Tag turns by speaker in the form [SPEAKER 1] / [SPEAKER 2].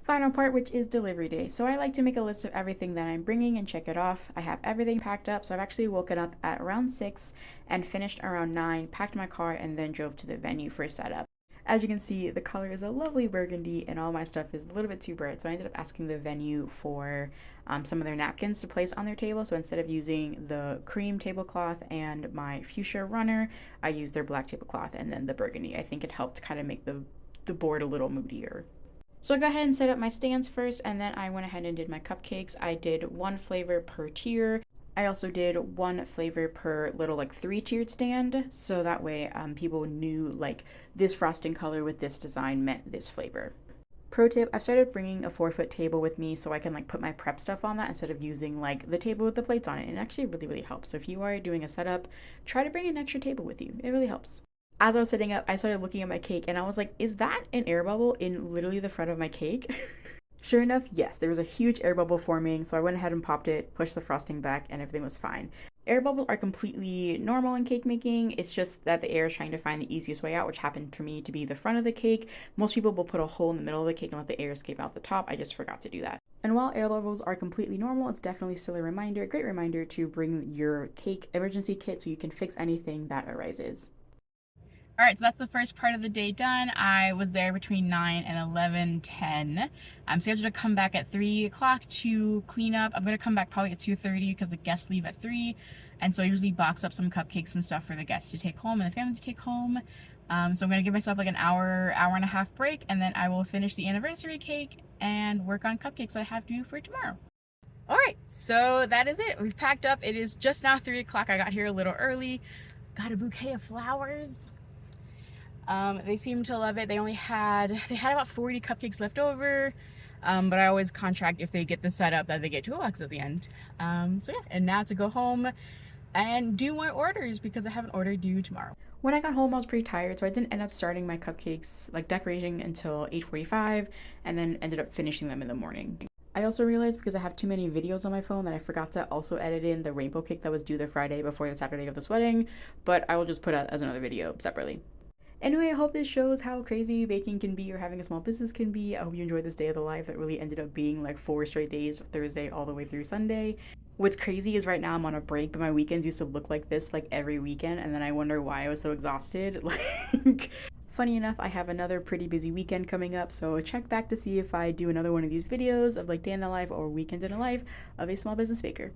[SPEAKER 1] Final part, which is delivery day. So I like to make a list of everything that I'm bringing and check it off. I have everything packed up, so I've actually woken up at around 6 and finished around 9, packed my car, and then drove to the venue for setup. As you can see, the color is a lovely burgundy and all my stuff is a little bit too bright, so I ended up asking the venue for some of their napkins to place on their table. So instead of using the cream tablecloth and my fuchsia runner, I used their black tablecloth and then the burgundy. I think it helped kind of make the board a little moodier. So I go ahead and set up my stands first, and then I went ahead and did my cupcakes. I did one flavor per tier. I also did one flavor per little like 3-tiered stand, so that way people knew like this frosting color with this design meant this flavor. Pro tip, I've started bringing a 4-foot table with me so I can like put my prep stuff on that instead of using like the table with the plates on it. And it actually really helps. So if you are doing a setup, try to bring an extra table with you. It really helps. As I was sitting up, I started looking at my cake and I was like, is that an air bubble in literally the front of my cake? Sure enough, yes, there was a huge air bubble forming, so I went ahead and popped it, pushed the frosting back, and everything was fine. Air bubbles are completely normal in cake making. It's just that the air is trying to find the easiest way out, which happened for me to be the front of the cake. Most people will put a hole in the middle of the cake and let the air escape out the top. I just forgot to do that. And while air bubbles are completely normal, it's definitely still a great reminder to bring your cake emergency kit so you can fix anything that arises. All right, so that's the first part of the day done. I was there between 9 and 11:10. I'm scheduled to come back at 3 o'clock to clean up. I'm gonna come back probably at 2:30 because the guests leave at 3. And so I usually box up some cupcakes and stuff for the guests to take home and the family to take home. So I'm gonna give myself like an hour and a half break, and then I will finish the anniversary cake and work on cupcakes that I have to do for tomorrow. All right, so that is it. We've packed up. It is just now 3 o'clock. I got here a little early. Got a bouquet of flowers. They seemed to love it. They had about 40 cupcakes left over, but I always contract if they get the setup that they get 2 bucks at the end. So yeah, and now to go home and do more orders because I have an order due tomorrow. When I got home, I was pretty tired, so I didn't end up starting my cupcakes, like decorating, until 8:45, and then ended up finishing them in the morning. I also realized because I have too many videos on my phone that I forgot to also edit in the rainbow cake that was due the Friday before the Saturday of this wedding, but I will just put out as another video separately. Anyway, I hope this shows how crazy baking can be or having a small business can be. I hope you enjoyed this day of the life that really ended up being like 4 straight days, Thursday all the way through Sunday. What's crazy is right now I'm on a break, but my weekends used to look like this like every weekend, and then I wonder why I was so exhausted. Like, funny enough, I have another pretty busy weekend coming up, so check back to see if I do another one of these videos of like day in the life or weekend in the life of a small business baker.